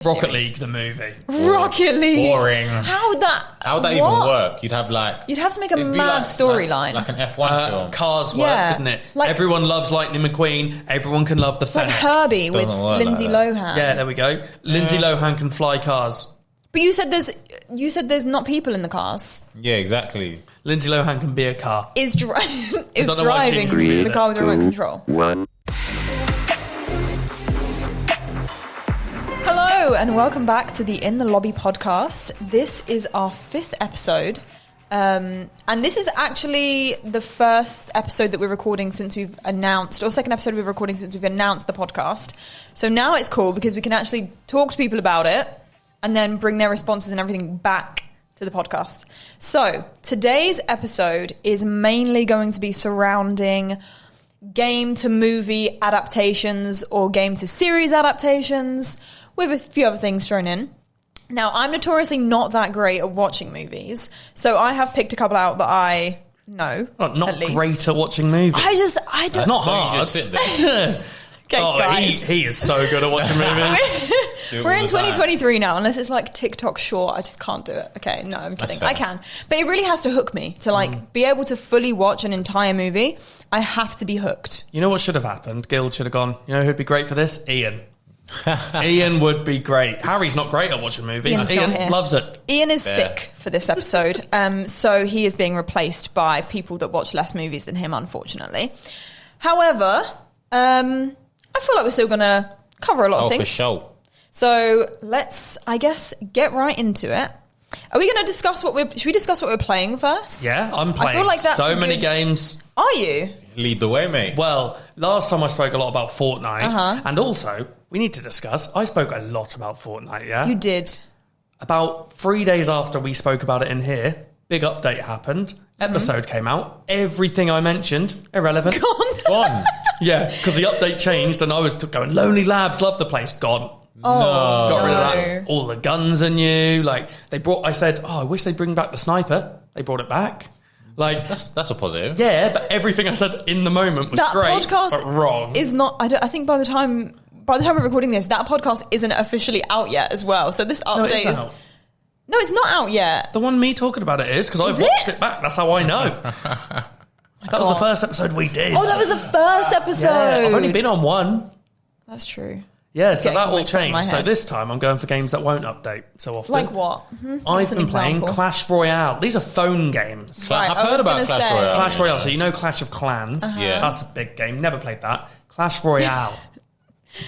Rocket League, the movie. Rocket League. Boring. How would that even work? You'd have to make a mad storyline. Like an F1 film. Cars work, didn't it? Like, everyone loves Lightning McQueen. Everyone can love the Fennec. Like Herbie with Lindsay Lohan. Yeah, there we go. Lindsay Lohan can fly cars. But you said there's not people in the cars. Yeah, exactly. Lindsay Lohan can be a car. Is driving the car with remote control. Hello and welcome back to the In the Lobby podcast. This is our 5th episode. And this is actually the first episode that we're recording since we've announced, or second episode we're recording since we've announced the podcast. So now it's cool because we can actually talk to people about it and then bring their responses and everything back to the podcast. So today's episode is mainly going to be surrounding game to movie adaptations or game to series adaptations, with a few other things thrown in. Now, I'm notoriously not that great at watching movies, so I have picked a couple out that I know. Not great at watching movies. I don't. It's not hard. You just sit there. Okay, guys. He is so good at watching movies. We're in 2023 now, unless it's like TikTok short, I just can't do it. Okay, no, I'm kidding. I can. But it really has to hook me to be able to fully watch an entire movie. I have to be hooked. You know what should have happened? Guild should have gone, you know who'd be great for this? Ian. Ian would be great. Harry's not great at watching movies. Ian loves it. Ian is sick for this episode, so he is being replaced by people that watch less movies than him, unfortunately. However, I feel like we're still going to cover a lot of things. For sure. So let's, I guess, get right into it. Are we going to discuss should we discuss what we're playing first? Yeah, I'm playing I feel like that's so many games. Are you? Lead the way, mate. Well, last time I spoke a lot about Fortnite. And also, we need to discuss, I spoke a lot about Fortnite, yeah? You did. About 3 days after we spoke about it in here, big update happened. Episode came out. Everything I mentioned, irrelevant. Gone. Yeah, because the update changed and I was going, Lonely Labs, love the place, gone. Oh, no. Got rid of that. All the guns are new. I said, I wish they'd bring back the sniper. They brought it back. That's a positive. Yeah, but everything I said in the moment was that great, podcast but wrong. Is not. I think by the time we're recording this, that podcast isn't officially out yet as well. So this update is. No, it's not out yet. The one me talking about it is because I've watched it back. That's how I know. That was the first episode we did. Oh, that was the first episode. Yeah, I've only been on one. That's true. Yeah, so that will change. So this time I'm going for games that won't update so often. Like what? I've been playing Clash Royale. These are phone games. Right, I've heard about Clash Royale. Clash Royale, so you know Clash of Clans. Yeah. That's a big game. Never played that. Clash Royale.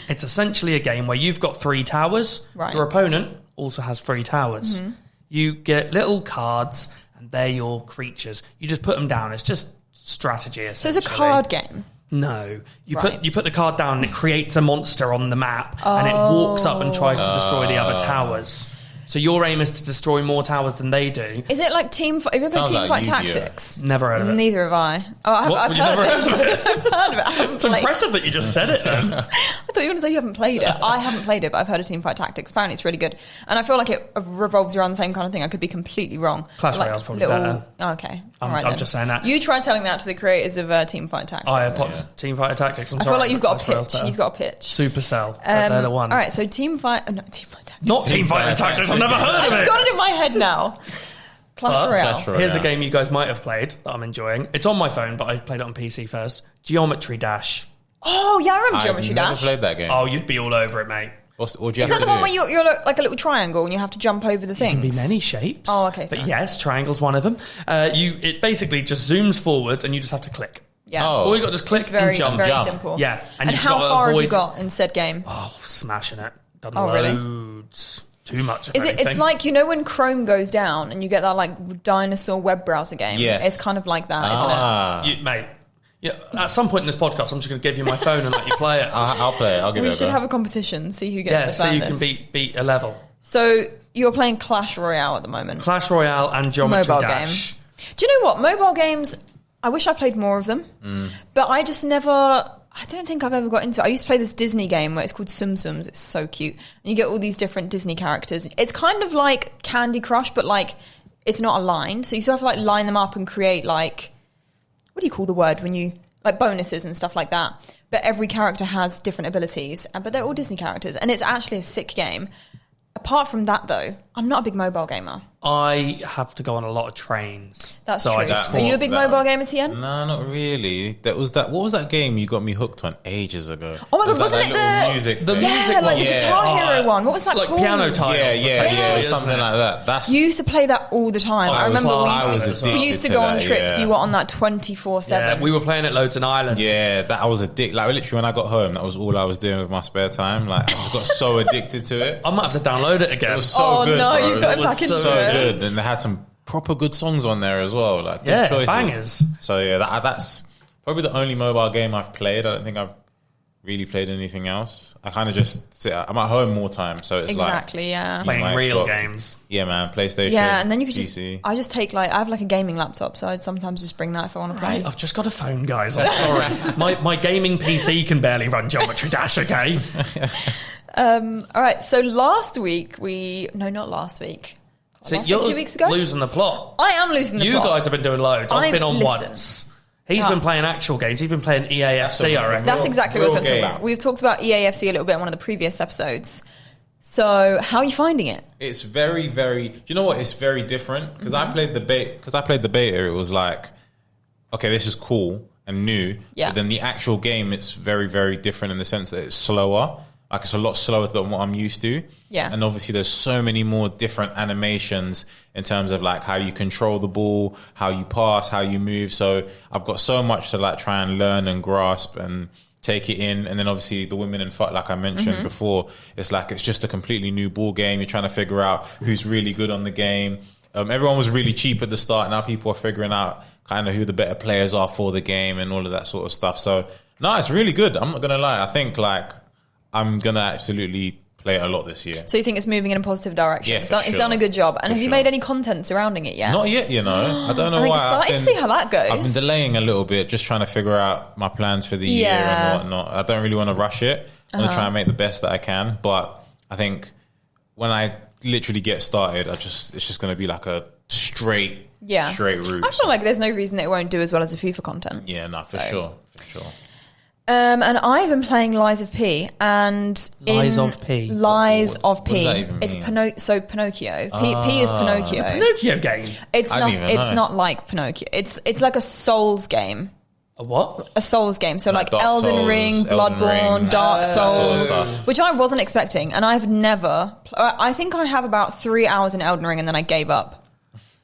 It's essentially a game where you've got 3 towers. Right. Your opponent also has 3 towers. You get little cards, and they're your creatures. You just put them down. It's just strategy, essentially. So it's a card game? No. You put the card down, and it creates a monster on the map, and it walks up and tries to destroy the other towers. So your aim is to destroy more towers than they do. Is it like Team Fight? Have you ever played Team Fight Tactics? Never heard of it. Neither have I. Oh, I've heard of it. I've heard of it. It's impressive that you just said it then. I thought you were going to say you haven't played it. I haven't played it, but I've heard of Team Fight Tactics. Apparently it's really good. And I feel like it revolves around the same kind of thing. I could be completely wrong. Clash Royale's probably better. Oh, okay. I'm just saying that. You try telling that to the creators of Team Fight Tactics. I have Team Fight Tactics. I feel like you've got a pitch. He's got a pitch. Supercell. They're the ones. All right, so Team Fight Tactics. Not Team Fight Tactics. I've never heard of it. I've got it in my head now. Clash Royale. Here's a game you guys might have played that I'm enjoying. It's on my phone, but I played it on PC first. Geometry Dash. Oh, yeah, I remember Geometry Dash. I've never played that game. Oh, you'd be all over it, mate. Is that the one where you're like a little triangle and you have to jump over the things? It can be many shapes. Oh, okay. Sorry. But yes, triangle's one of them. It basically just zooms forwards and you just have to click. Yeah. All you got to just click and jump. Very simple. Yeah. And how far have you got in said game? Oh, smashing it. Done really? loads. Too much. It's like, when Chrome goes down and you get that like dinosaur web browser game. Yeah. It's kind of like that, isn't it? Mate. Yeah, at some point in this podcast, I'm just going to give you my phone and let you play it. I'll play it. I'll give it a go. We should have a competition, see who gets the furthest. So you can beat a level. So you're playing Clash Royale at the moment. Clash Royale and Geometry Dash. Game. Do you know what? Mobile games, I wish I played more of them. But I just never... I don't think I've ever got into it. I used to play this Disney game where it's called Tsum Tsums. It's so cute. And you get all these different Disney characters. It's kind of like Candy Crush, but like it's not aligned. So you still have to like line them up and create like... What do you call the word when you... Like bonuses and stuff like that. But every character has different abilities. But they're all Disney characters. And it's actually a sick game. Apart from that, though, I'm not a big mobile gamer. I have to go on a lot of trains. That's so true. Are you a big mobile gamer, TN? No, not really. What was that game you got me hooked on ages ago? Oh my god, wasn't it the music the thing? music like one? the Guitar Hero one? What was that like called? piano tiles. Yeah, something like that. You used to play that all the time. I remember we used to go on trips. Yeah. You were on that 24/7. Yeah, we were playing it loads in Ireland. Yeah, that I was addicted. Like literally, when I got home, that was all I was doing with my spare time. Like I just got so addicted to it. I might have to download it again. It was so good, no, bro. you've got it back into so it. good, and they had some proper good songs on there as well. Like good choices. Bangers. So yeah, that's probably the only mobile game I've played. I don't think I've really played anything else. I kind of just sit. I'm at home more time, so it's exactly, like playing real games. Yeah, man, PlayStation. Yeah, and then you could PC. I just take I have like a gaming laptop, so I'd sometimes just bring that if I want to play. Right, I've just got a phone, guys. I'm sorry. my gaming PC can barely run Geometry Dash, okay? All right, so last week not last week. So Last you're week, 2 weeks ago? losing the plot. I am losing the plot. You guys have been doing loads. I've been on listen. once. He's been playing actual games. He's been playing EAFC, I reckon. That's exactly what I was real going to game. talk about. We've talked about EAFC a little bit in one of the previous episodes. So, how are you finding it? It's very, very. Do you know what? It's very different because I played the beta. Because I played the beta, it was like, okay, this is cool and new. Yeah. But then the actual game, it's very, very different in the sense that it's slower. Like it's a lot slower than what I'm used to. Yeah. And obviously, there's so many more different animations in terms of like how you control the ball, how you pass, how you move. So I've got so much to like try and learn and grasp and take it in. And then obviously the women in FUT, like I mentioned before, it's like it's just a completely new ball game. You're trying to figure out who's really good on the game. Everyone was really cheap at the start. Now people are figuring out kind of who the better players are for the game and all of that sort of stuff. So no, it's really good. I'm not gonna lie. I think like I'm gonna absolutely play it a lot this year. So you think it's moving in a positive direction? Yeah, It's done a good job. And have you made any content surrounding it yet? Not yet, you know. I don't know I'm why. excited to see how that goes. I've been delaying a little bit, just trying to figure out my plans for the year and whatnot. I don't really want to rush it. I'm going to try and make the best that I can. But I think when I literally get started, it's just going to be like a straight route. I feel like there's no reason that it won't do as well as the FIFA content. Yeah, no, for sure. And I've been playing Lies of P. And Lies of P. Lies of P. What does that even It's mean? Pinocchio. P is Pinocchio. It's a Pinocchio game. It's I not. didn't even It's know. not like Pinocchio. It's like a Souls game. A what? A Souls game. So like Dark Elden Souls, Ring, Elden Bloodborne, Ring, Dark that sort of Souls, stuff. which I wasn't expecting. And I've never. I think I have about 3 hours in Elden Ring, and then I gave up.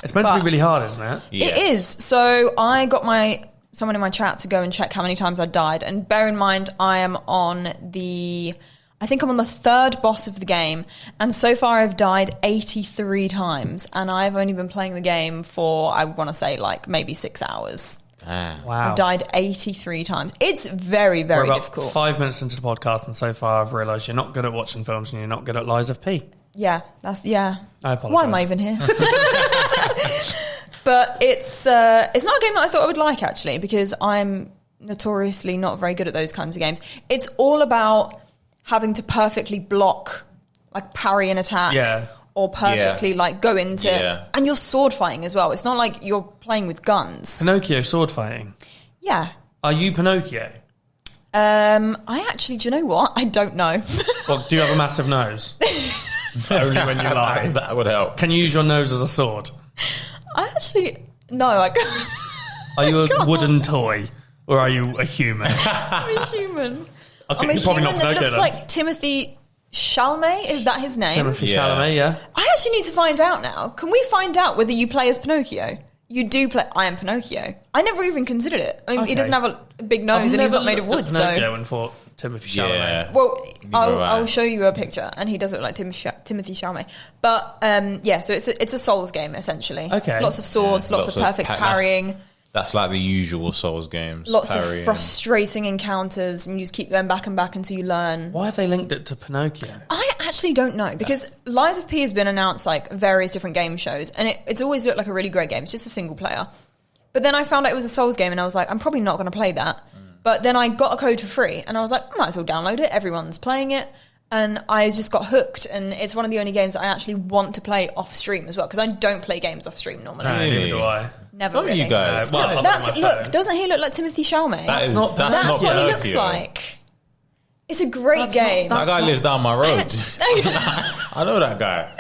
It's meant to be really hard, isn't it? Yeah. It is. So I got someone in my chat to go and check how many times I died. And bear in mind, I think I'm on the third boss of the game. And so far I've died 83 times. And I've only been playing the game for, I want to say, like maybe 6 hours. Wow. I've died 83 times. It's very, We're very about difficult. 5 minutes into the podcast, and so far I've realised you're not good at watching films and you're not good at Lies of P. Yeah, I apologise. Why am I even here? But it's not a game that I thought I would like, actually, because I'm notoriously not very good at those kinds of games. It's all about having to perfectly block, like parry an attack, or perfectly like go into, and you're sword fighting as well. It's not like you're playing with guns. Pinocchio sword fighting. Yeah. Are you Pinocchio? I actually, do you know what? I don't know. Well, do you have a massive nose? Only when you lie. That would help. Can you use your nose as a sword? No, I can't. Are you a wooden toy, or are you a human? I'm a human. Okay, I'm a you're probably human not that Pinocchio looks then. like Timothy Chalamet. Is that his name? Timothy Chalamet, yeah. I actually need to find out now. Can we find out whether you play as Pinocchio? You do play. I am Pinocchio. I never even considered it. I mean, he doesn't have a big nose and he's not made of wood. Pinocchio and thought Timothy Chalamet. Yeah. Well, I'll right. show you a picture, and he does look like Timothy Chalamet. But so it's a Souls game essentially. Okay. Lots of swords, lots of perfect parrying. That's like the usual Souls games. Lots of frustrating encounters, and you just keep going back and back until you learn. Why have they linked it to Pinocchio? I actually don't know, because Lies of P has been announced like various different game shows, and it's always looked like a really great game. It's just a single player. But then I found out it was a Souls game, and I was like, I'm probably not going to play that. But then I got a code for free, and I was like, I might as well download it. Everyone's playing it. And I just got hooked, and it's one of the only games I actually want to play off stream as well, because I don't play games off stream normally. No, neither do I. Never really. You guys. Well, Look, doesn't he look like Timothy Chalamet? That's what not he looks Pinocchio. like. It's a great game. That guy lives down my road. I know that guy.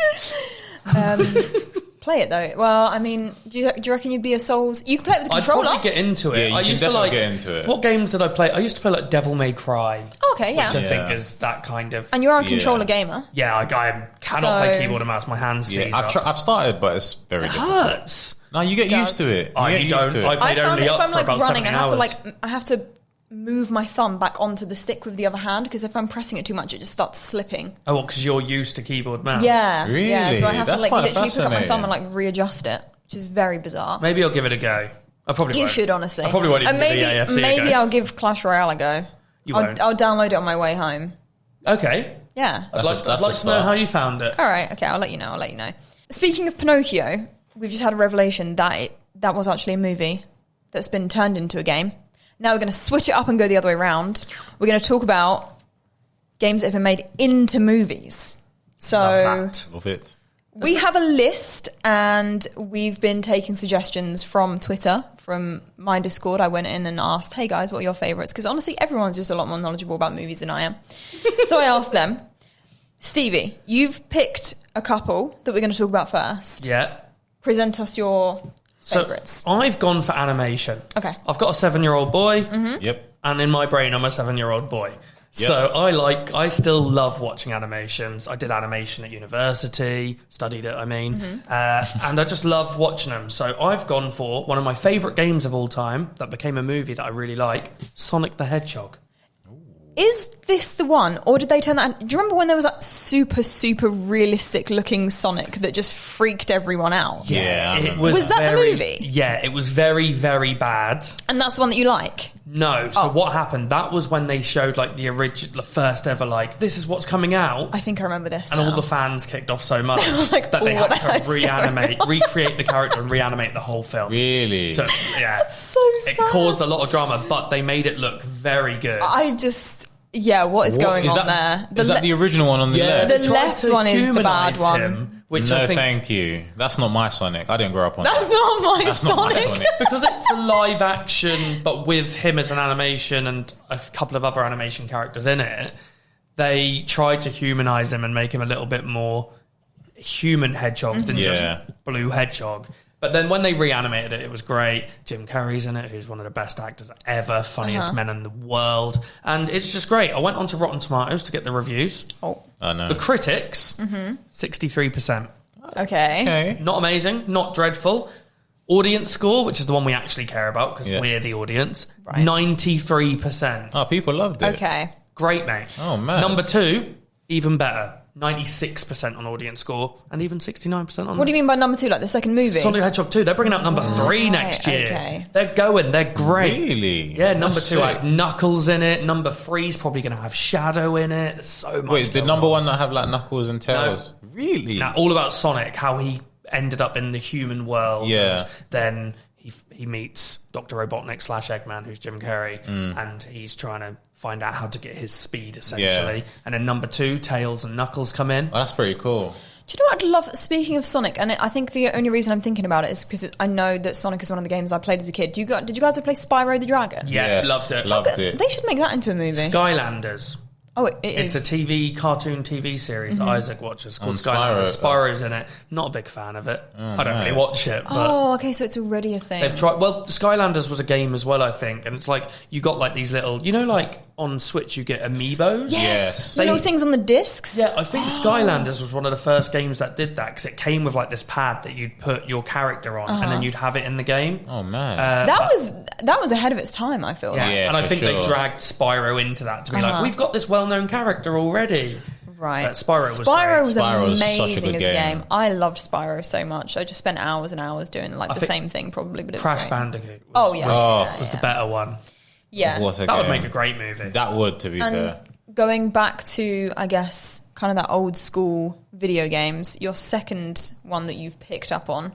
Play it though. Well, I mean, do you reckon you'd be a Souls? You can play it with the controller. I'd probably get into it. Yeah, I used to like get into it. What games did I play? I used to play like Devil May Cry. Oh, okay, yeah. Which I think is that kind of. And you're a controller gamer. Yeah, I cannot play keyboard and mouse. My hands seize up. I've started, but it's very difficult. Hurts. No, you get used to it. You don't. I played only up for about 7 hours. I have to move my thumb back onto the stick with the other hand, because if I'm pressing it too much, it just starts slipping. Oh, well, because you're used to keyboard mouse. Yeah, really? Yeah, so I have That's to quite literally pick up my thumb and readjust it, which is very bizarre. Maybe I'll give it a go. I probably won't. You should, honestly. I probably won't even give the AFC a go. Maybe I'll give Clash Royale a go. I'll download it on my way home. Okay. Yeah. I'd like to know how you found it. All right. Okay. I'll let you know. Speaking of Pinocchio, we've just had a revelation that that was actually a movie that's been turned into a game. Now we're going to switch it up and go the other way around. We're going to talk about games that have been made into movies. So Love it. We have a list, and we've been taking suggestions from Twitter, from my Discord. I went in and asked, hey guys, what are your favourites? Because honestly, everyone's just a lot more knowledgeable about movies than I am. So I asked them. Stevie, you've picked a couple that we're going to talk about first. Yeah. Present us your favourites. So I've gone for animation. Okay. I've got a 7-year-old boy. Mm-hmm. Yep. And in my brain, I'm a 7-year-old boy. Yep. So I still love watching animations. I did animation at university, studied it, and I just love watching them. So I've gone for one of my favourite games of all time that became a movie that I really like, Sonic the Hedgehog. Is this the one, or did they turn that? Do you remember when there was that super, super realistic looking Sonic that just freaked everyone out? Yeah. Was that the movie? Yeah, it was very, very bad. And that's the one that you like? No. So what happened? That was when they showed the first ever this is what's coming out. I think I remember this. And all the fans kicked off so much that they had to recreate the character and reanimate the whole film. Really? So yeah, that's so sad. It caused a lot of drama, but they made it look very good. What is going on there? Is that the original one on the left? The left one is the bad one. Which no, thank you. That's not my Sonic. I didn't grow up on That's not my Sonic. Because it's a live action, but with him as an animation and a couple of other animation characters in it, they tried to humanize him and make him a little bit more human hedgehog than just blue hedgehog. But then when they reanimated it, it was great. Jim Carrey's in it, who's one of the best actors ever, funniest men in the world. And it's just great. I went onto Rotten Tomatoes to get the reviews. Oh no. The critics, 63%. Okay. Not amazing, not dreadful. Audience score, which is the one we actually care about because we're the audience, 93%. Oh, people loved it. Okay. Great, mate. Oh, man. Number 2, even better. 96% on audience score and even 69% on... What do you mean by number 2, like the second movie? Sonic the Hedgehog 2. They're bringing out number 3 next year. Okay. They're great. Really? Yeah, number 2 had Knuckles in it. Number 3's probably going to have Shadow in it. There's so much. Wait, the number 1 not have Knuckles and Tails? No. Really? Now, all about Sonic, how he ended up in the human world. Yeah. And then he meets Dr. Robotnik / Eggman, who's Jim Carrey, and he's trying to find out how to get his speed, essentially. And then number 2, Tails and Knuckles come in. Oh, that's pretty cool. Do you know what I'd love? Speaking of Sonic, and I think the only reason I'm thinking about it is because I know that Sonic is one of the games I played as a kid. Did you guys ever play Spyro the Dragon? Yeah, loved it. Loved it. They should make that into a movie. Skylanders. Oh, it's a cartoon TV series that Isaac watches called Skylanders. Spyro's in it. Not a big fan of it. I don't really watch it. But okay, so it's already a thing. they've tried. Well, Skylanders was a game as well, I think, and it's you got these little, on Switch you get amiibos. Yes. Things on the discs. Yeah, I think Skylanders was one of the first games that did that because it came with this pad that you'd put your character on and then you'd have it in the game. Oh man, that was ahead of its time. I feel like. Yeah, and I think they dragged Spyro into that to be we've got this well-known character already. Right. But Spyro was amazing as a game. I loved Spyro so much. I just spent hours and hours doing the same thing probably. But it was Crash great. Bandicoot was the better one. Yeah. That would make a great movie. That would, to be fair. Going back to, I guess, kind of that old school video games, your second one that you've picked up on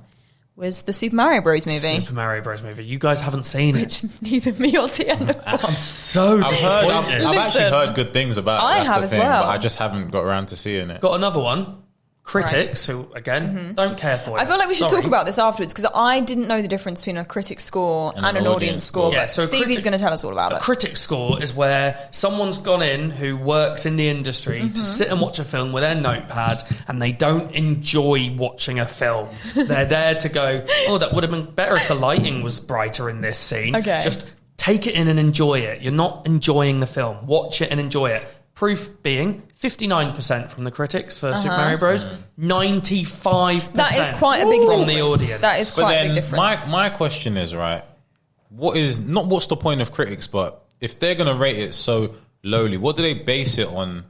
was the Super Mario Bros. Movie. Super Mario Bros. Movie. You guys haven't seen it. Which neither me or TN. I'm so disappointed. I've actually heard good things about it. I have as well. But I just haven't got around to seeing it. Got another one. critics who, again, don't care for it. I feel like we should Sorry. talk about this afterwards because I didn't know the difference between a critic score and an audience score. Yeah, but so Stevie's going to tell us all about a it. critic score is where someone's gone in who works in the industry to sit and watch a film with their notepad, and they don't enjoy watching a film. They're there to go, oh, that would have been better if the lighting was brighter in this scene. Okay. Just take it in and enjoy it. You're not enjoying the film. Watch it and enjoy it. Proof being 59% from the critics for Super Mario Bros. 95% That is quite a big from difference. the audience. That is quite a big difference. My question is, right, what's the point of critics, but if they're going to rate it so lowly, what do they base it on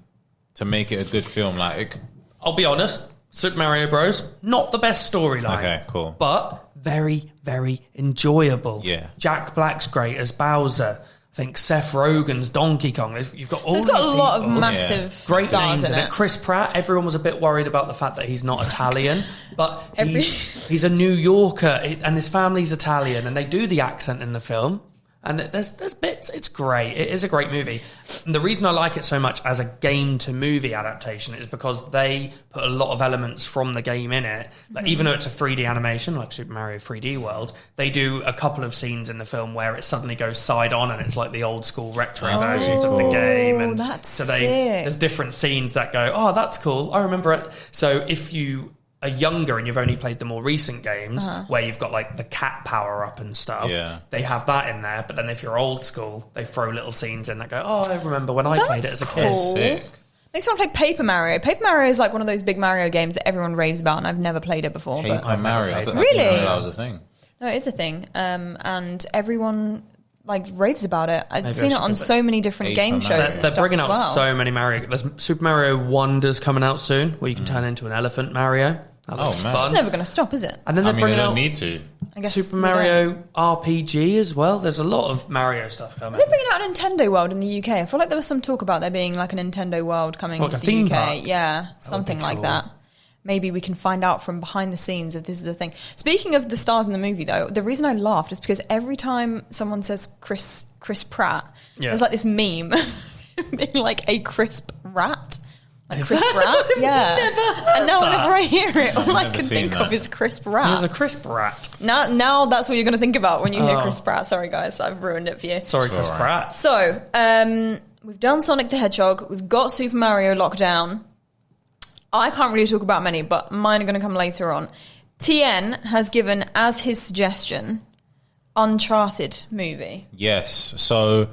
to make it a good film? Like, I'll be honest, Super Mario Bros. Not the best storyline. Okay, cool. But very, very enjoyable. Yeah. Jack Black's great as Bowser. I think Seth Rogen's Donkey Kong. You've got all So it's got these a lot of people. massive Great stars names in in it. it. Chris Pratt, everyone was a bit worried about the fact that he's not Italian, but he's a New Yorker and his family's Italian, and they do the accent in the film. And there's bits, it's great. It is a great movie. And the reason I like it so much as a game to movie adaptation is because they put a lot of elements from the game in it. Like, even though it's a 3D animation, like Super Mario 3D World, they do a couple of scenes in the film where it suddenly goes side on and it's like the old school retro versions of the game. And that's so sick. there's different scenes that go, oh, that's cool. I remember it. So if you are younger and you've only played the more recent games where you've got like the cat power up and stuff, they have that in there. But then if you're old school, they throw little scenes in that go, oh, I remember when I played it as a kid. sick. Makes me want to play Paper Mario. Paper Mario is like one of those big Mario games that everyone raves about, and I've never played it before. Paper But Mario. I didn't Really? know that was a thing. no, it is a thing, and everyone like raves about it. I've Maybe I seen it should on give so many different Paper game Mario. shows. and They're stuff bringing as out well. so many Mario. There's Super Mario Wonders coming out soon, where you can turn into an elephant Mario. That looks man. fun. It's never going to stop, is it? And then I they're mean, they bringing don't out need to. I guess Super we Mario RPG as well. There's a lot of Mario stuff coming. They're bringing out a Nintendo World in the UK. I feel like there was some talk about there being like a Nintendo World coming Like to a the theme UK. park? Yeah, something like cool. that. Maybe we can find out from behind the scenes if this is a thing. Speaking of the stars in the movie, though, the reason I laughed is because every time someone says Chris Pratt, there's like this meme being like a crisp rat. Like Is crisp that? rat, yeah. And now whenever I hear it, all I never can seen think of that. is crisp There's rat. a crisp rat. Now that's what you're going to think about when you hear Oh. Chris Pratt. Sorry, guys, I've ruined it for you. Sorry, It's Chris all right. Pratt. So, we've done Sonic the Hedgehog. We've got Super Mario locked down. I can't really talk about many, but mine are going to come later on. TN has given as his suggestion Uncharted movie. Yes. So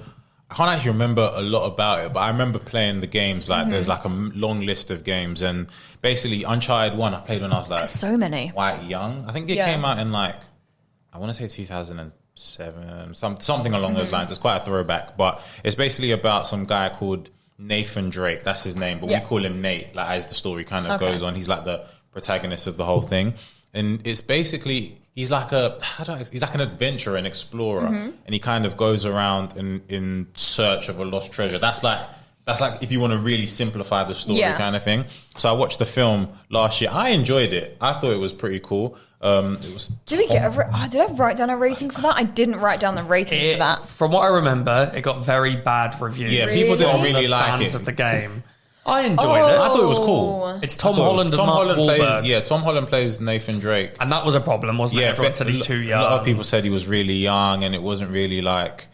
I can't actually remember a lot about it, but I remember playing the games. Like, there's like a long list of games, and basically Uncharted 1 I played when I was like So many. quite young. I think it Yeah. came out in like, I want to say 2007, something along those lines. It's quite a throwback, but it's basically about some guy called Nathan Drake. That's his name, but Yeah. we call him Nate. Like, as the story kind of Okay. goes on, he's like the protagonist of the whole thing, and it's basically he's like an adventurer, an explorer, and he kind of goes around in search of a lost treasure. That's like if you want to really simplify the story, Yeah. kind of thing. So I watched the film last year. I enjoyed it. I thought it was pretty cool. It was Did we get did I write down a rating for that? I didn't write down the rating for that. From what I remember, it got very bad reviews. Yeah, people didn't from really the like fans it. of the game. I enjoyed I it. thought it was cool. It's Tom Holland and Mark Wahlberg. Tom Holland plays Nathan Drake. And that was a problem, wasn't it? Everyone said he's too young. A lot of people said he was really young, and it wasn't really like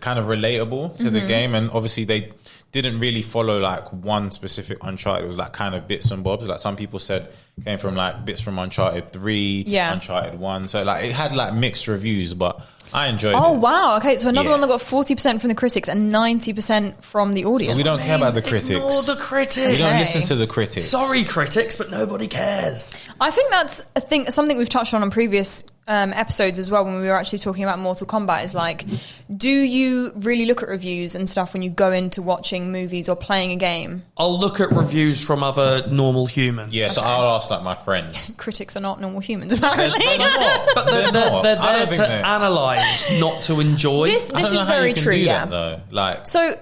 kind of relatable to the game. And obviously, they didn't really follow like one specific Uncharted. It was like kind of bits and bobs. Like, some people said came from like bits from Uncharted 3, Yeah. Uncharted 1. So like it had like mixed reviews, but I enjoyed it. Oh, wow. Okay, so another Yeah. one that got 40% from the critics and 90% from the audience. So we don't care about the critics. Ignore the critics. We don't Okay. listen to the critics. Sorry, critics, but nobody cares. I think that's something we've touched on previous episodes as well when we were actually talking about Mortal Kombat is like, do you really look at reviews and stuff when you go into watching movies or playing a game? I'll look at reviews from other normal humans. Yeah, so I'll ask like my friends. Critics are not normal humans, apparently. But they're not. I there don't to think they're- analyse, not to enjoy. This I don't is know how very you can true, do yeah. that, though. Like, So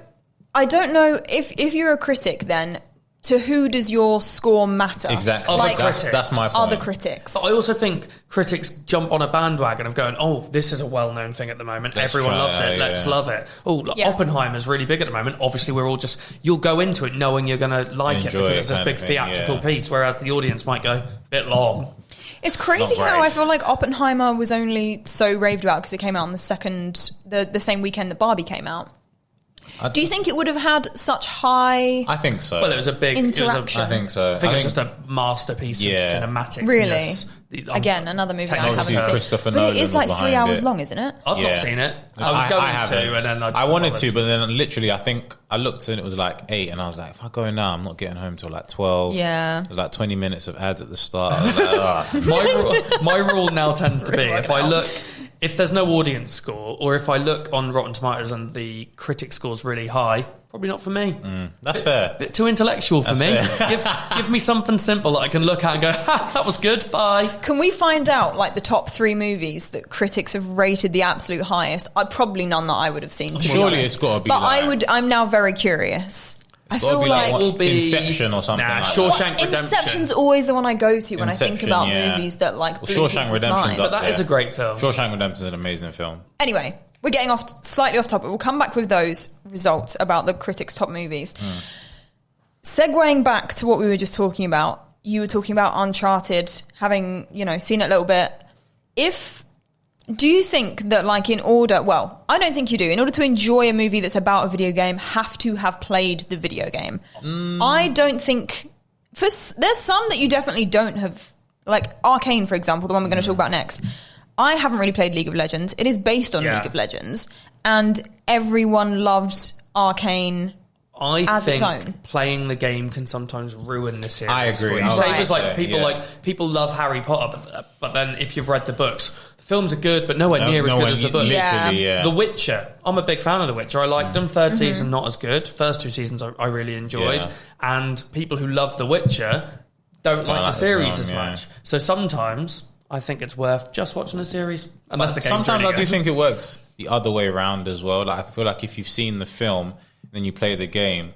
I don't know if you're a critic then, to who does your score matter? Exactly. Like, that's my point. Are the critics? But I also think critics jump on a bandwagon of going, oh, this is a well-known thing at the moment. Everyone loves it. Let's love it. Oh, Oppenheimer's really big at the moment. Obviously, we're all you'll go into it knowing you're going to like it because it's this big theatrical piece, whereas the audience might go, bit long. It's crazy how I feel like Oppenheimer was only so raved about because it came out on the same weekend that Barbie came out. Do you think it would have had such high? I think so. Well, it was a big interaction. I think so. I think it's just a masterpiece of cinematic. Really? Again, another movie I haven't seen. Christopher but Nolan it is like 3 hours long, isn't it? I've not seen it. I was going to, and then I wanted to, but then literally, I think I looked and it was like 8, and I was like, if I go in now, I'm not getting home till like 12. Yeah, there's like 20 minutes of ads at the start. I was like, my rule now tends to be if there's no audience score, or if I look on Rotten Tomatoes and the critic score's really high, probably not for me. That's fair. Bit too intellectual for me. Give me something simple that I can look at and go, ha, that was good, bye. Can we find out like the top 3 movies that critics have rated the absolute highest? Probably none that I would have seen. Surely it's got to be. But I'm now very curious. It's got to be like Inception or something. Nah, like Shawshank Redemption. Inception's always the one I go to when I think about movies that like. Shawshank Redemption's but that is a great film. Shawshank Redemption's an amazing film. Anyway, we're getting slightly off topic. We'll come back with those results about the critics' top movies. Segueing back to what we were just talking about, you were talking about Uncharted, having seen it a little bit. Do you think that, like, I don't think you do. In order to enjoy a movie that's about a video game, have to have played the video game. I don't think... There's some that you definitely don't have... Like, Arcane, for example, the one we're going to talk about next. I haven't really played League of Legends. It is based on League of Legends. And everyone loves Arcane as its own. Playing the game can sometimes ruin the series. I agree. Same as like people love Harry Potter, but then if you've read the books, the films are good, but nowhere near as good as the books. The Witcher. I'm a big fan of The Witcher. I liked them. Third season not as good. First 2 seasons I really enjoyed, and people who love The Witcher don't like the series as much. So sometimes I think it's worth just watching the series. Unless the game's sometimes really I do think it works the other way around as well. Like, I feel like if you've seen the film, then you play the game.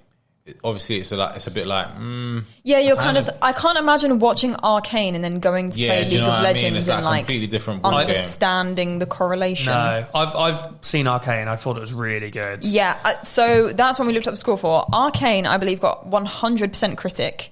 Obviously, it's a bit like you're I can't imagine watching Arcane and then going to play League of Legends and like completely different understanding the correlation. No, I've seen Arcane. I thought it was really good. Yeah, so that's when we looked up the score for Arcane. I believe got 100% critic.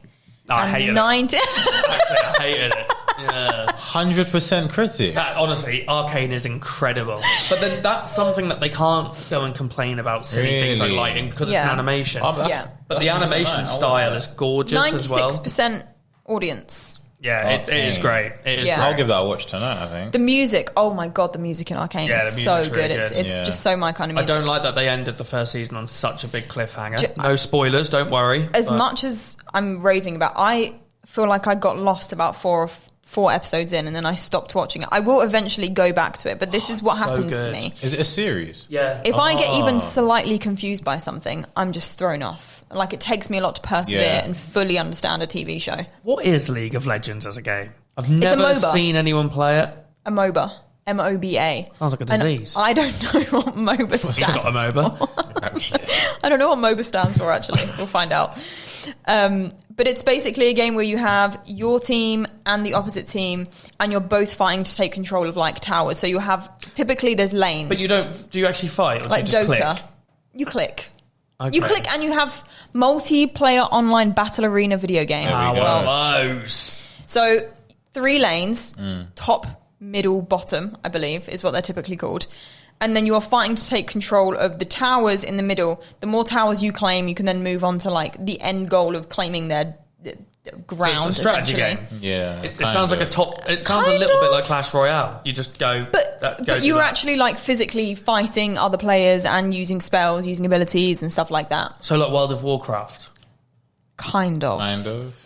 I hated 90. it. Actually, I hated it. Yeah. 100% critic. Honestly, Arcane is incredible. But then that's something that they can't go and complain about silly things like lighting because it's an animation. But the animation style is gorgeous as well. 96% audience. Yeah, it is great. It is great. I'll give that a watch tonight, I think. The music, oh my God, the music in Arcane is so good. Really good. It's just so my kind of music. I don't like that they ended the first season on such a big cliffhanger. No spoilers, don't worry. As much as I'm raving about, I feel like I got lost about 4 episodes in and then I stopped watching it. I will eventually go back to it, but this is what happens to me. Is it a series? Yeah. If I get even slightly confused by something, I'm just thrown off. Like, it takes me a lot to persevere and fully understand a TV show. What is League of Legends as a game? I've never seen anyone play it. A MOBA. MOBA. Sounds like a disease. And I don't know what MOBA stands for. Got a MOBA. I don't know what MOBA stands for, actually. We'll find out. But it's basically a game where you have your team and the opposite team, and you're both fighting to take control of, like, towers. So you have... Typically, there's lanes. But do you actually fight? Or like do you just Dota. Click? You click. Okay. You click and you have multiplayer online battle arena video game. Close. So 3 lanes, top, middle, bottom, I believe, is what they're typically called. And then you're fighting to take control of the towers in the middle. The more towers you claim, you can then move on to like the end goal of claiming their ground. So it's a strategy game. Yeah, it sounds like It sounds a little bit like Clash Royale. You just go. But you're actually like physically fighting other players and using spells, using abilities and stuff like that. So like World of Warcraft. Kind of.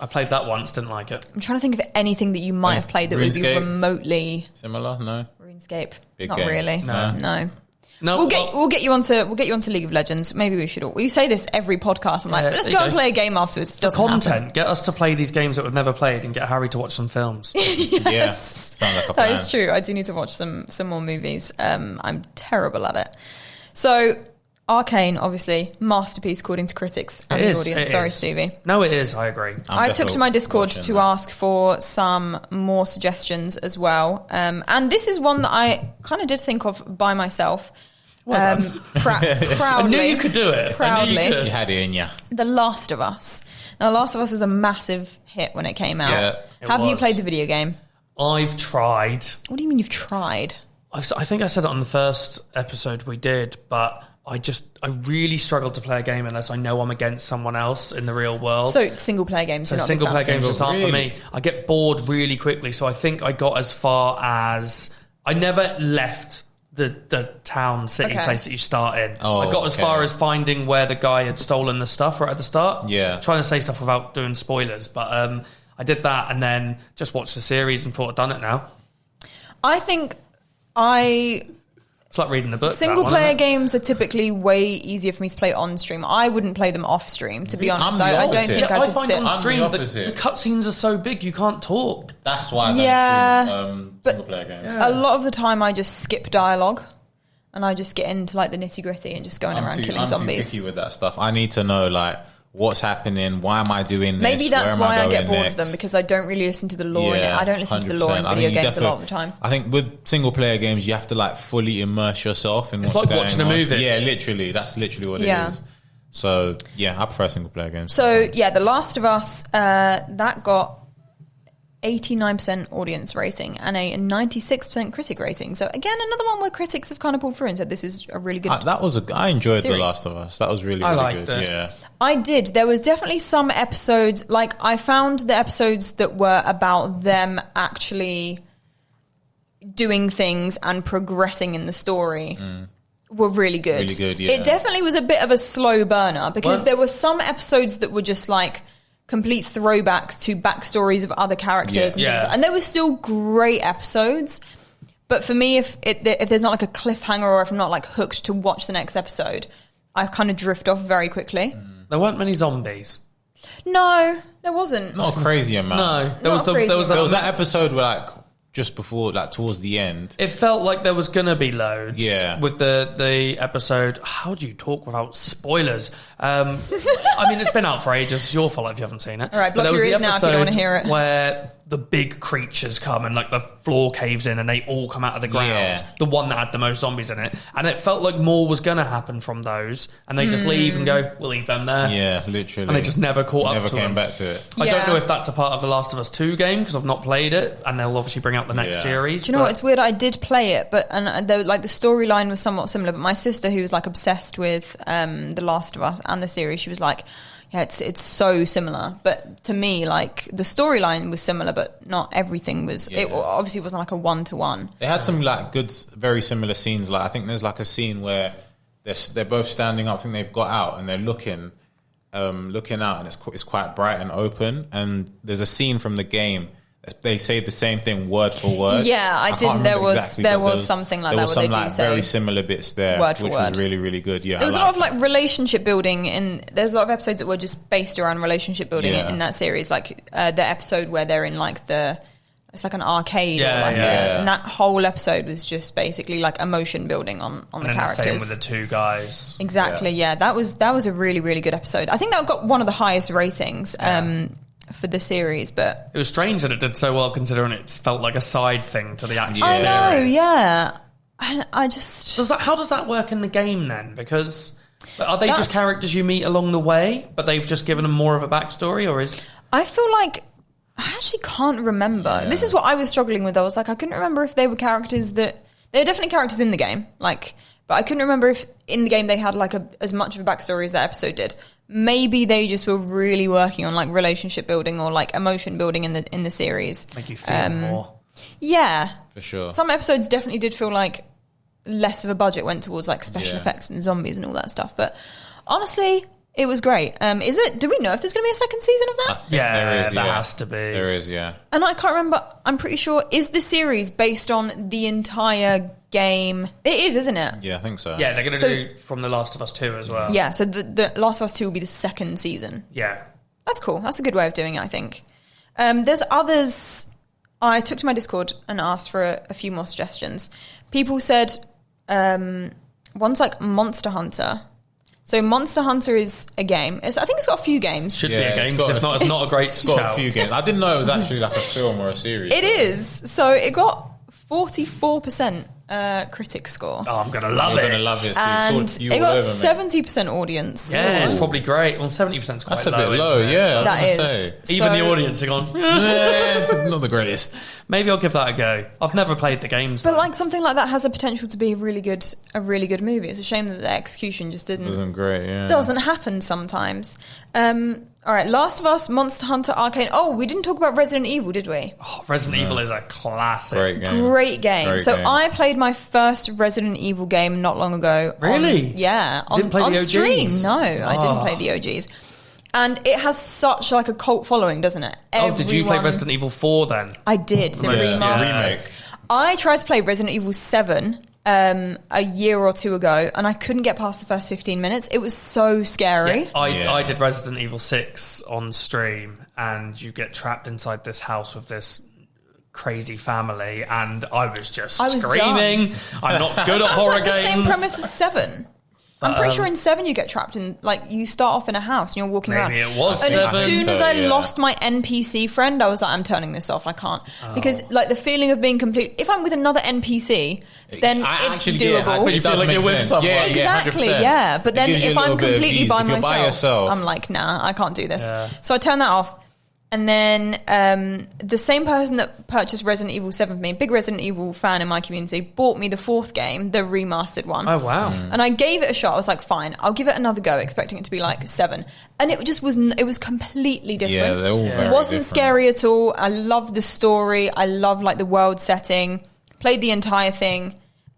I played that once, didn't like it. I'm trying to think of anything that you might have played that would be remotely similar. No. RuneScape. Big Not game. really. No. No, we'll get you onto League of Legends. Maybe we should. We say this every podcast. I'm like, let's go and play a game afterwards. The content. Get us to play these games that we've never played, and get Harry to watch some films. Yes. Yeah, sounds like a plan. That is true. I do need to watch some more movies. I'm terrible at it. So Arcane, obviously, masterpiece according to critics and the audience. Sorry, Stevie. No, it is. I agree. I took to my Discord to ask for some more suggestions as well. And this is one that I kind of did think of by myself. Proudly. I knew you could do it. Proudly. You had it in you. The Last of Us. Now, The Last of Us was a massive hit when it came out. Yeah, Have you played the video game? I've tried. What do you mean you've tried? I think I said it on the first episode we did, but I really struggle to play a game unless I know I'm against someone else in the real world. So single player games. So single player games just aren't for me. I get bored really quickly. So I think I got as far as I never left the town city place that you start in. I got as far as finding where the guy had stolen the stuff right at the start. Yeah, trying to say stuff without doing spoilers, but I did that and then just watched the series and thought I'd done it now. I think It's like reading the book. Single player games are typically way easier for me to play on stream. I wouldn't play them off stream, to be honest. I don't think I could sit on stream. The cutscenes are so big you can't talk. That's why I don't stream single player games. A lot of the time I just skip dialogue and I just get into like the nitty gritty and just going around killing zombies. I'm too picky with that stuff. I need to know like what's happening, why am I doing this? Maybe that's why I get bored next? of them, because I don't really listen to the lore in it. I don't listen to the lore in video games a lot of the time. I think with single player games you have to like fully immerse yourself in what's going on. It's like watching a movie. Yeah, literally. That's literally what it is. So yeah, I prefer single player games. So sometimes. Yeah, The Last of Us, that got 89% audience rating and a 96% critic rating. So again, another one where critics have kind of pulled through and said this is a really good. I enjoyed series. The Last of Us. That was really good. It. Yeah, I did. There was definitely some episodes, like I found the episodes that were about them actually doing things and progressing in the story. Were really good. Really good. Yeah. It definitely was a bit of a slow burner because there were some episodes that were just like complete throwbacks to backstories of other characters and things. And they were still great episodes. But for me, if there's not like a cliffhanger or if I'm not like hooked to watch the next episode, I kind of drift off very quickly. There weren't many zombies. No, there wasn't. Not a crazy amount. No, there was that episode where like just before, like towards the end, it felt like there was gonna be loads. Yeah. With the episode, how do you talk without spoilers? I mean, it's been out for ages. It's your fault if you haven't seen it. All right, block your ears now if you don't want to hear it. Where the big creatures come and like the floor caves in and they all come out of the ground. Yeah. The one that had the most zombies in it, and it felt like more was gonna happen from those, and they just leave and go, we'll leave them there. Yeah, literally. And they just never caught up to them. Never came back to it. I don't know if that's a part of the Last of Us 2 game because I've not played it, and they'll obviously bring out the next series. Do you know what? It's weird. I did play it, but like the storyline was somewhat similar. But my sister, who was like obsessed with The Last of Us and the series, she was like, "Yeah, it's so similar." But to me, like the storyline was similar, but not everything was. It obviously wasn't like a 1-to-1. They had some like good, very similar scenes. Like I think there's like a scene where they're both standing up. I think they've got out and they're looking out, and it's quite bright and open. And there's a scene from the game. They say the same thing word for word. Yeah, I didn't. There was something like that. There was some where they like do say very similar bits there, word for which word. was really, really good. Yeah, there was a lot of like relationship building there's a lot of episodes that were just based around relationship building in that series. Like the episode where they're in like it's like an arcade. And that whole episode was just basically like emotion building on the characters. Same with the two guys. Exactly. Yeah, that was a really, really good episode. I think that got one of the highest ratings. For the series, but it was strange that it did so well considering it felt like a side thing to the actual series. I know, yeah. And I just how does that work in the game then? Because are they just characters you meet along the way, but they've just given them more of a backstory, or is? I feel like I actually can't remember. Yeah. This is what I was struggling with. I was like, I couldn't remember if they were characters that they were definitely characters in the game, like, but I couldn't remember if in the game they had like as much of a backstory as that episode did. Maybe they just were really working on like relationship building or like emotion building in the series. Make you feel more. Yeah. For sure. Some episodes definitely did feel like less of a budget went towards like special effects and zombies and all that stuff. But honestly, it was great. Do we know if there's going to be a second season of that? Yeah, there has to be. There is, yeah. And I can't remember. I'm pretty sure. Is the series based on the entire game? It is, isn't it? Yeah, I think so. Yeah, they're going to do from The Last of Us 2 as well. Yeah, so the Last of Us 2 will be the second season. Yeah. That's cool. That's a good way of doing it, I think. There's others. I took to my Discord and asked for a few more suggestions. People said one's like Monster Hunter. So Monster Hunter is a game. I think it's got a few games. Should be a game, because if not, it's not a great It's got a few games. I didn't know it was actually like a film or a series. It is. So it got 44% critic score. Oh, I'm going to love it. You're going to love it. And Steve. it got 70% audience. Yeah, it's probably great. Well, 70% is quite That's a low. bit low, yeah. That is. Say. Even So- the audience are gone, Not the greatest. maybe I'll give that a go. I've never played the games. But though. like something like that has a potential to be a really good movie. It's a shame that the execution just Wasn't great, yeah. doesn't happen sometimes. All right, Last of Us, Monster Hunter, Arcane. Oh, we didn't talk about Resident Evil, did we? Oh, Resident Evil is a classic. Great game. Great game. Great So game. I played my first Resident Evil game not long ago. Really? On didn't play the OGs? stream. No, I didn't Oh. play the OGs. And it has such like a cult following, doesn't it? Oh, did you play Everyone- Resident Evil 4 then? I did, the Yeah, remastered. remake. I tried to play Resident Evil 7 a year or two ago, and I couldn't get past the first 15 minutes. It was so scary. I did Resident Evil 6 on stream, and you get trapped inside this house with this crazy family, and I was just screaming. I'm not good at Sounds horror like the games. same premise as 7. I'm pretty sure in 7 you get trapped in, like, you start off in a house and you're walking around. Maybe it was And 7. as soon as I Yeah. lost my NPC friend, I was like, I'm turning this off. I can't. Oh. Because, like, the feeling of being complete... If I'm with another NPC, then it's doable. But you feel like you're with someone. Yeah, Exactly, 100%. yeah. But then It gives you if a little I'm bit of completely ease. by If you're myself, by yourself, I'm like, nah, I can't do this. Yeah. So I turned that off. And then the same person that purchased Resident Evil 7 for me, big Resident Evil fan in my community, bought me the 4th game, the remastered one. Oh, wow. And I gave it a shot. I was like, fine, I'll give it another go, expecting it to be like 7. And it just was, it was completely different. Yeah, they're all very It wasn't different. scary at all. I loved the story. I love like the world setting. Played the entire thing.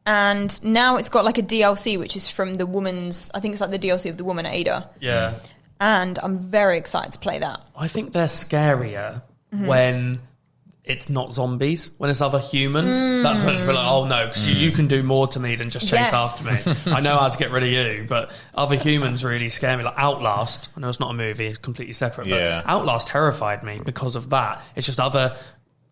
And now it's got like a DLC, which is from the woman's, I think it's like the DLC of the woman Ada. Yeah. And I'm very excited to play that. I think they're scarier Mm-hmm. when it's not zombies, when it's other humans. That's when it's like, oh no, because you can do more to me than just chase Yes. after me. I know how to get rid of you, but other humans really scare me. Like Outlast, I know it's not a movie, it's completely separate, but Yeah. Outlast terrified me because of that. It's just other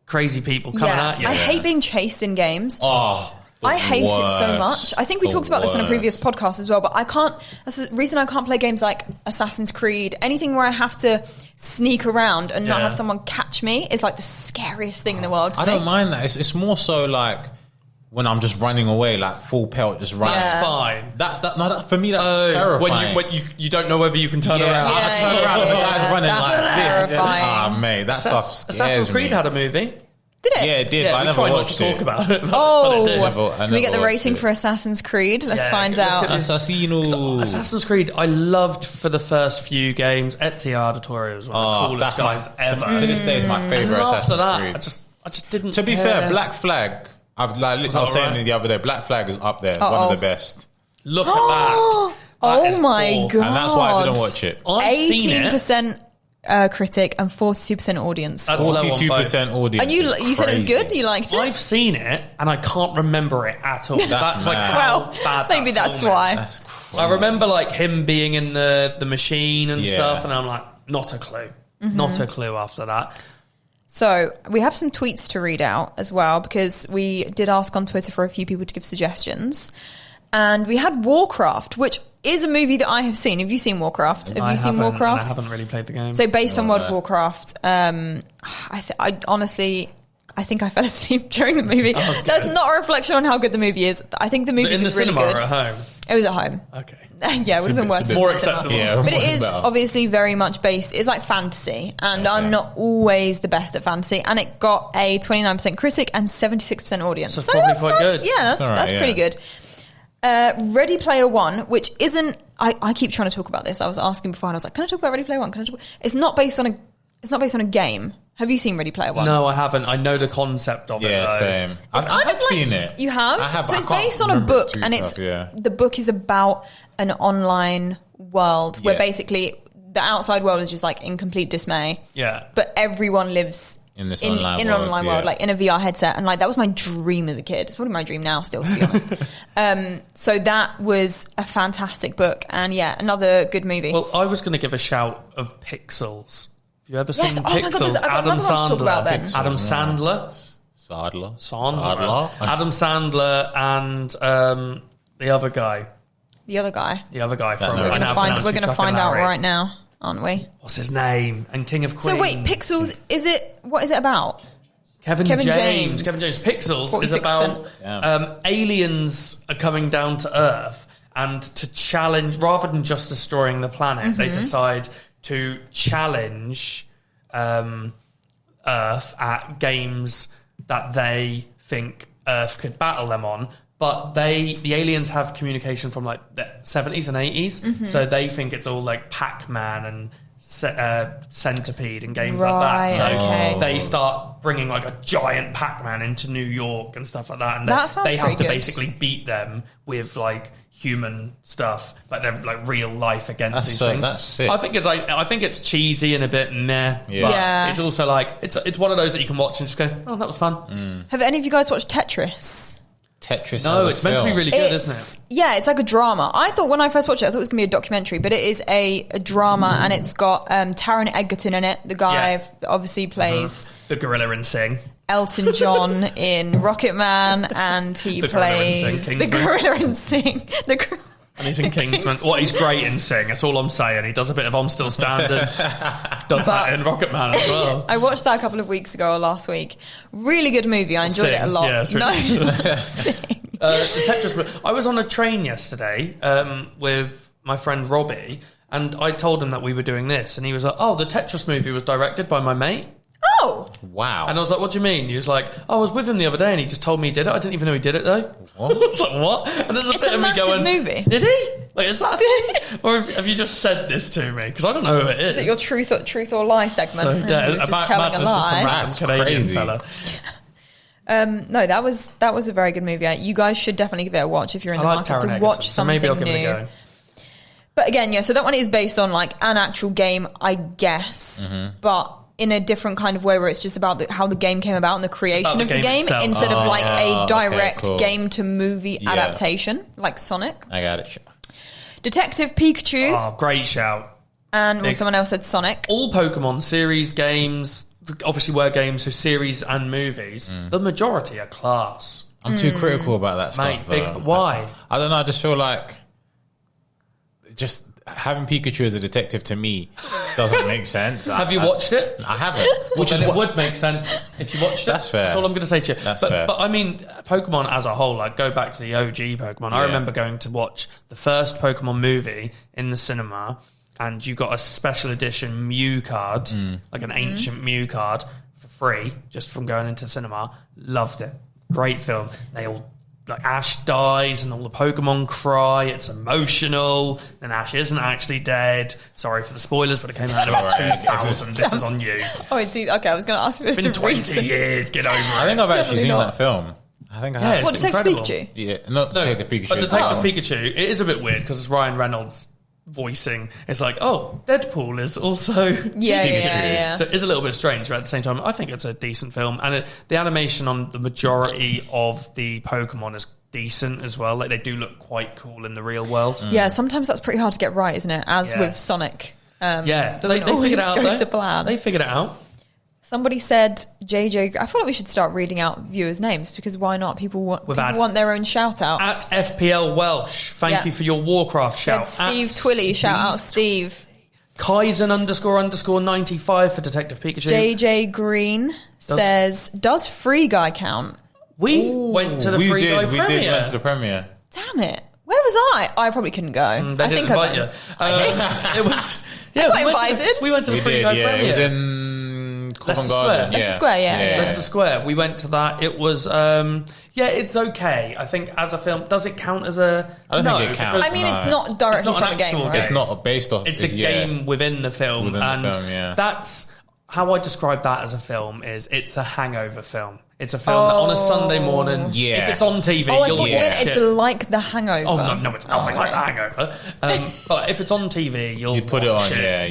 crazy people coming at you. I hate being chased in games. Oh, I hate it so worst. much. I think we The talked about this in a previous worst. podcast as well, but I can't. That's the reason I can't play games like Assassin's Creed. Anything where I have to sneak around and not Yeah. have someone catch me is like the scariest thing in the world to I me. don't mind that. It's more so like when I'm just running away, like full pelt, just running. Yeah. It's fine. That for me, that's terrifying. When you don't know whether you can turn yeah, around. I turn around and the guy's running That's like this. terrifying. Ah, mate, that stuff scares Assassin's Creed me. had a movie. Did it? Yeah, it did, Yeah, but I we never try not watched to it. talk about it. But Oh, it did. I can we get the never rating watched for it. Assassin's Creed? Let's Yeah, find let's out. get Assassino. Assassin's Creed, I loved for the first few games. Ezio Auditore was one of the coolest guys ever. To this day, is my favorite And after Assassin's that, Creed. I just didn't. To be care. fair, Black Flag. I was that saying alright? it the other day. Black Flag is up there, one of the best, Look at that. That is Oh my poor. god! and that's why I didn't watch it. I've seen it. 18% critic and 42% audience. That's low on both. 42% audience. And you is said it was crazy. good. You liked it. I've seen it and I can't remember it at all. That's like mad. how Well, bad maybe that that's film why. is. That's crazy. I remember like him being in the machine and Yeah. stuff, and I'm like, not a clue. Mm-hmm. Not a clue after that. So we have some tweets to read out as well, because we did ask on Twitter for a few people to give suggestions. And we had Warcraft, which is a movie that I have seen. Have you seen Warcraft? Have you seen Warcraft? I haven't really played the game. So based on World of Warcraft, I honestly, I think I fell asleep during the movie. Oh, That's good. not a reflection on how good the movie is. I think the Was movie it in the was really cinema good. or at home? It was at home. Okay. Yeah, it would have been worse. It's a if bit More it was in the cinema. acceptable. Yeah, But it much is better. obviously very much based. It's like fantasy, and I'm not always the best at fantasy. And it got a 29% critic and 76% audience. So it's probably quite good. Yeah, that's All right, pretty good. Ready Player One, which isn't. I keep trying to talk about this. I was asking before, and I was like, "Can I talk about Ready Player One? Can I talk?" It's not based on a. It's not based on a game. Have you seen Ready Player One? No, I haven't. I know the concept of it. Yeah, though. same. It's kind of like, seen it. You have? I have. So I it's can't based on a remember it book, too and tough, yeah. the book is about an online world where Yeah. basically the outside world is just like in complete dismay. Yeah. But everyone lives In this in online an world, online yeah. world, like in a VR headset, and like that was my dream as a kid. It's probably my dream now, still, to be honest. So that was a fantastic book, and yeah, another good movie. Well, I was going to give a shout of Pixels. Have you ever Yes, seen oh my God, Pixels? I've got Adam another one to talk about then. Sandler. Adam Sandler. Sadler. Adam Sandler and the other guy. The other guy. The other guy from... No. We're going to find out right now, aren't we? What's his name? And King of Queens. So wait, Pixels, what is it about? Kevin James. Kevin James. Pixels is 46%. about aliens are coming down to Earth, and to challenge, rather than just destroying the planet, they decide to challenge Earth at games that they think Earth could battle them on. But the aliens have communication from like the 70s and 80s, so they think it's all like Pac-Man and Centipede and games like that. So they start bringing like a giant Pac-Man into New York and stuff like that, and they have to basically beat them with like human stuff, like they're like real life against these things. That's sick. I think it's cheesy and a bit meh, but it's also like it's one of those that you can watch and just go, oh, that was fun. Have any of you guys watched Tetris? No, it's meant to be really good, isn't it? Yeah, it's like a drama. I thought when I first watched it, I thought it was going to be a documentary, but it is a drama, and it's got Taron Egerton in it. The guy obviously plays the gorilla in Sing. Elton John in Rocket Man, and he plays the gorilla in Sing. And he's in Kingsman. He's great in Sing. That's all I'm saying. He does a bit of I'm Still Standing. Does that in Rocket Man as well. I watched that a couple of weeks ago or last week. Really good movie. I enjoyed it a lot. Yeah, it's really Tetris. I was on a train yesterday with my friend Robbie, and I told him that we were doing this, and he was like, "Oh, the Tetris movie was directed by my mate." Oh, wow! And I was like, "What do you mean?" He was like, "Oh, I was with him the other day, and he just told me he did it. I didn't even know he did it though." What? I was like, "What?" And there's a bit of me going, movie. "Did he? Like, is that? Or have you just said this to me? Because I don't know who it is." Is it your truth or lie segment? So, yeah, just telling a lie. Just some random Canadian fella. No, that was a very good movie. You guys should definitely give it a watch if you're in the market to watch something maybe I'll give new. it a go. But again, so that one is based on like an actual game, I guess, but in a different kind of way where it's just about how the game came about and the creation of the game itself. instead of like a direct cool. game to movie adaptation like Sonic. I got it. Detective Pikachu. Oh, great shout. And someone else said Sonic. All Pokemon series games, obviously were games, so series and movies, the majority are class. I'm too critical about that stuff. But why? I don't know. I just feel like just having Pikachu as a detective to me doesn't make sense. Have you watched it? I haven't. Which it would make sense if you watched it. That's fair. That's all I'm going to say to you. That's fair. But I mean, Pokemon as a whole, like go back to the OG Pokemon. I remember going to watch the first Pokemon movie in the cinema, and you got a special edition Mew card, like an ancient Mew card for free, just from going into the cinema. Loved it. Great film. They all... like Ash dies and all the Pokemon cry. It's emotional. And Ash isn't actually dead. Sorry for the spoilers, but it came out in about 2000. This is on you. Oh, it's okay. I was going to ask if It's been 20 years. Get over it. I think I've actually seen that film. I think I have. What, Detective incredible. Pikachu? Yeah, not Detective Pikachu. But Detective Pikachu, it is a bit weird because it's Ryan Reynolds voicing. It's like, oh, Deadpool is also Pikachu. Yeah. So it is a little bit strange, but at the same time, I think it's a decent film. And the animation on the majority of the Pokemon is decent as well. Like they do look quite cool in the real world. Yeah, sometimes that's pretty hard to get right, isn't it? As with Sonic. They figured it out. To plan. They figured it out. Somebody said JJ. I feel like we should start reading out viewers' names because why not? People want their own shout out. At FPL Welsh, thank you for your Warcraft shout. Steve Twilly, shout out Steve. Kaizen __95 for Detective Pikachu. JJ Green says, does Free Guy count? We went to the Free Guy premiere. We did went to the premiere. Damn it. Where was I? I probably couldn't go. They didn't invite you. It was... Yeah, I got invited. We went to the Free Guy premiere. It was in Covent Garden. Leicester Square, yeah. Leicester Square. We went to that. It was, it's okay. I think as a film, does it count as a... I don't think it counts. I mean, it's not directly from a game, right? It's not based off... It's a game within the film. That's how I describe that as a film is it's a hangover film. It's a film that on a Sunday morning, if it's on TV, you'll watch it. It's like The Hangover. Oh, no, it's nothing like The Hangover. But if it's on TV, you'll put it on,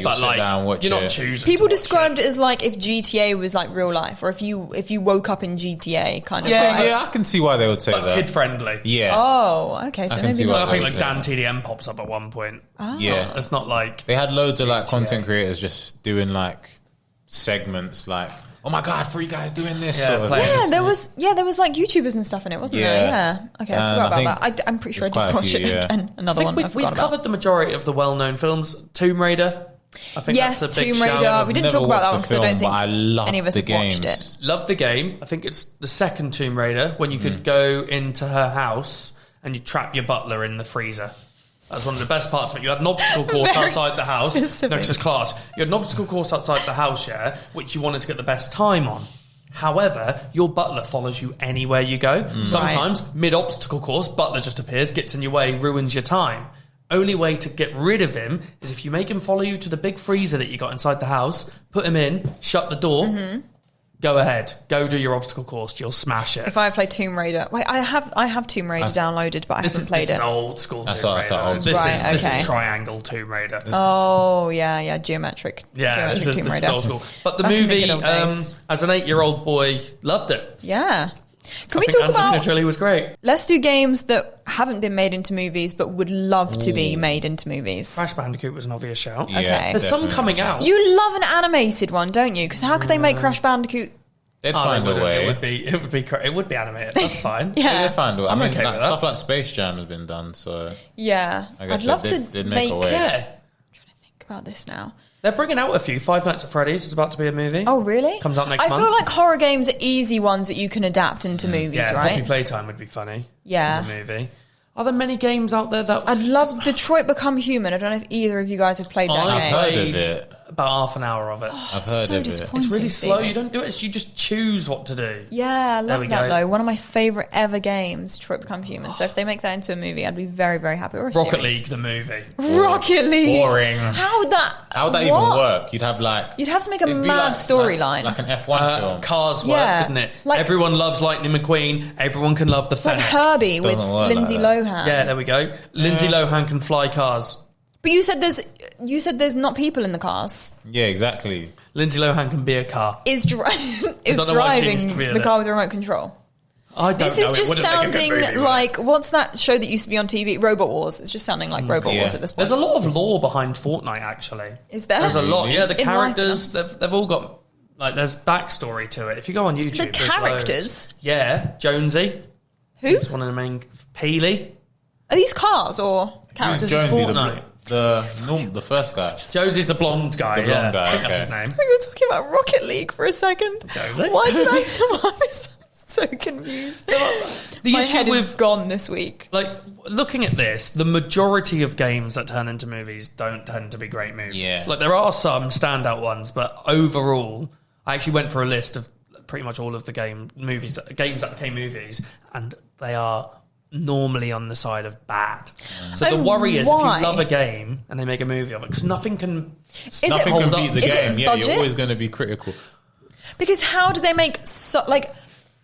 you'll sit down and watch it. You're not choosing. People described it as like if GTA was like real life, or if you woke up in GTA kind of I can see why they would say that. Kid-friendly. Yeah. Oh, okay. So maybe I think like Dan TDM pops up at one point. Oh. Yeah. It's not like... They had loads of like content creators just doing like segments like oh my God, 3 guys doing this. Yeah, sort of playing thing. Yeah, there was like YouTubers and stuff in it, wasn't there? Yeah. Okay, I forgot about that. I'm pretty sure I there's did quite a watch few, it yeah. again. Another I one. think I we've forgot about. covered the majority of the well-known films. Tomb Raider. I think Yes, that's a big Tomb Raider. shout. We didn't Never talk about that one watched because the I don't film, think but I love any of us the have watched games. it. Love the game. I think it's the second Tomb Raider when you could go into her house and you trap your butler in the freezer. That was one of the best parts of it. You had an obstacle course Very outside the house. specific. No, it's just class. You had an obstacle course outside the house, yeah, which you wanted to get the best time on. However, your butler follows you anywhere you go. Sometimes, mid-obstacle course, butler just appears, gets in your way, ruins your time. Only way to get rid of him is if you make him follow you to the big freezer that you got inside the house, put him in, shut the door, go ahead, go do your obstacle course, you'll smash it. If I play Tomb Raider, wait, I have Tomb Raider downloaded, but I haven't played this it. is old school Tomb That's Raider. old. This Right, is triangle Tomb Raider. Oh yeah, geometric. Yeah, geometric this Tomb is Raider. old school. But the Back in the movie, good old days. as an 8-year-old boy, loved it. Yeah. Can I we think talk Angelina about? Jolie was great. Let's do games that haven't been made into movies but would love to be made into movies. Crash Bandicoot was an obvious shout. Yeah, Okay. There's some definitely. coming out. You love an animated one, don't you? Because how could they make Crash Bandicoot? They'd Oh, find they a wouldn't. way. It would be animated. That's fine. Yeah. They'd find a way. I I'm mean, okay like, with that. stuff like Space Jam has been done, so Yeah. I guess I'd love they'd to make a way. Yeah. Think about this now. They're bringing out a few. Five Nights at Freddy's is about to be a movie. Oh, really? Comes out next I month. feel like horror games are easy ones that you can adapt into movies, Yeah, right? Poppy Playtime would be funny. Yeah. As a movie. Are there many games out there that... I'd love Detroit Become Human. I don't know if either of you guys have played that I've game. heard played of it. about half an hour of it. I've heard so of it. disappointing. It's really slow. Stevie. You don't do it. You just choose what to do. Yeah, I There love we that go. though. One of my favourite ever games, Detroit Become Human. So if they make that into a movie, I'd be very, very happy. Or a Rocket series. League, the movie. Rocket League. Boring. How would that even what? work? You'd have like... You'd have to make a it'd be mad storyline. Like an F1 film. Cars work, Yeah. didn't it? Like- Everyone loves Lightning McQueen. Everyone can love the Like Fennec. Herbie with Doesn't work Lindsay like Lohan. Yeah, there we go. Lindsay Lohan can fly cars. But you said there's not people in the cars. Yeah, exactly. Lindsay Lohan can be a car. Is don't know why she needs to be in the it. car with the remote control? I don't This know. is It just wouldn't make a good sounding movie, would it? like what's that show that used to be on TV? Robot Wars. It's just sounding like Robot Yeah. Wars at this point. There's a lot of lore behind Fortnite, actually. Is there? There's a lot. Yeah, the Enlighten characters, they've all got, like, there's backstory to it. If you go on YouTube, The there's characters? loads. Yeah, Jonesy. Who? He's one of the main... Peely. Are these cars or characters? This is Jonesy, Fortnite. the first guy. Jonesy's the blonde guy, The blonde guy, I think that's okay. his name. We were talking about Rocket League for a second. Jonesy? Why did I? I'm so confused. The My issue head is with... gone this week. Like, looking at this, the majority of games that turn into movies don't tend to be great movies. Yeah. Like, there are some standout ones, but overall, I actually went for a list of pretty much all of the games that became movies, and they are normally on the side of bad. So the And worry is why? if you love a game and they make a movie of it, because nothing can... it Nothing hold can up? beat the Is it game. Yeah, budget? you're always going to be critical. Because how do they make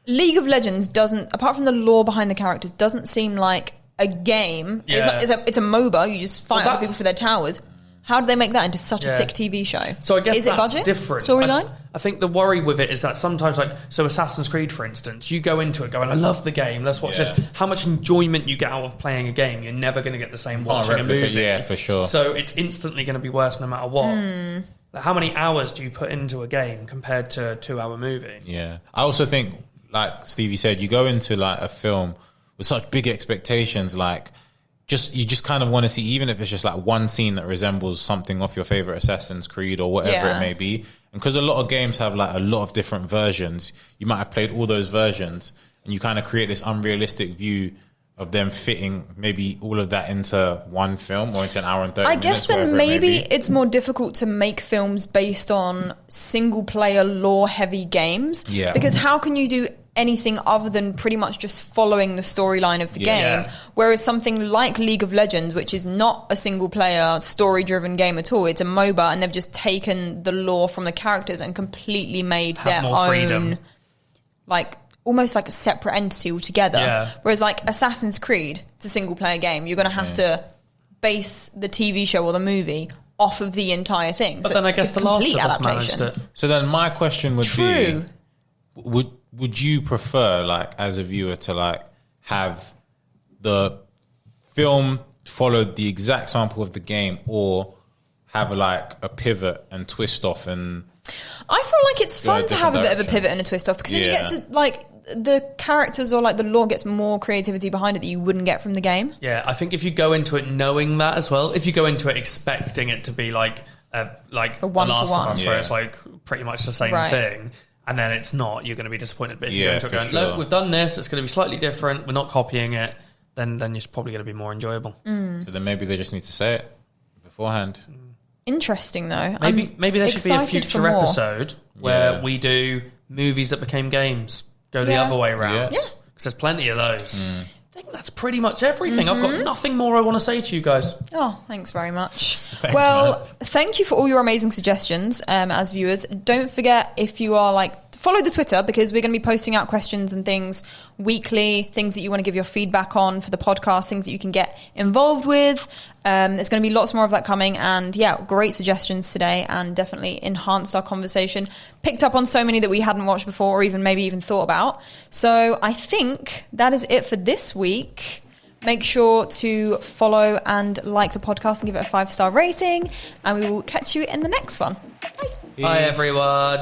League of Legends doesn't, apart from the lore behind the characters, doesn't seem like a game. Yeah. It's a MOBA. You just fight Well, other people for their towers. How do they make that into such a Yeah. sick TV show? So I guess is it that's budget? different. Storyline? I think the worry with it is that sometimes, like, so Assassin's Creed, for instance, you go into it going, I love the game, let's watch Yeah. this. How much enjoyment you get out of playing a game, you're never going to get the same watching a replicate, movie. yeah, for sure. So it's instantly going to be worse no matter what. Hmm. Like, how many hours do you put into a game compared to a 2-hour movie? Yeah. I also think, like Stevie said, you go into like a film with such big expectations, like you just kind of want to see, even if it's just like one scene that resembles something off your favorite Assassin's Creed or whatever Yeah. it may be. And because a lot of games have like a lot of different versions, you might have played all those versions and you kind of create this unrealistic view of them fitting maybe all of that into one film or into an hour and 30 I minutes. guess then whatever it may maybe be. it's more difficult to make films based on single player lore heavy games. Yeah. Because how can you do anything other than pretty much just following the storyline of the game? Yeah. Whereas something like League of Legends, which is not a single player story driven game at all, it's a MOBA, and they've just taken the lore from the characters and completely made Have their more own, freedom. like almost like a separate entity altogether. Yeah. Whereas like Assassin's Creed, it's a single player game. You're going to have to base the TV show or the movie off of the entire thing. But So then I it's guess a The Last of complete Us managed adaptation. it. So then my question would True. be, would you prefer, like, as a viewer, to like have the film follow the exact sample of the game, or have like a pivot and twist off and I feel like it's fun to have a bit of a direction. pivot and a twist off because then you get to like the characters or like the lore gets more creativity behind it that you wouldn't get from the game. Yeah, I think if you go into it knowing that as well, if you go into it expecting it to be like a one Last for of one. Us, where it's like pretty much the same thing, and then it's not, you're going to be disappointed. But if you go into it going, look, we've done this, it's going to be slightly different, we're not copying it, then it's probably going to be more enjoyable. So then maybe they just need to say it beforehand. Interesting though. Maybe there should be a excited for future more. episode where we do movies that became games. Go the other way around. Yeah. Because there's plenty of those. I think that's pretty much everything. I've got nothing more I want to say to you guys. Oh, thanks very much. Thanks, Thank you for all your amazing suggestions as viewers. Don't forget, if you are like, follow the Twitter because we're going to be posting out questions and things weekly, things that you want to give your feedback on for the podcast, things that you can get involved with. There's going to be lots more of that coming, and great suggestions today and definitely enhanced our conversation. Picked up on so many that we hadn't watched before or maybe even thought about. So I think that is it for this week. Make sure to follow and like the podcast and give it a 5-star rating, and we will catch you in the next one. Bye. Bye everyone.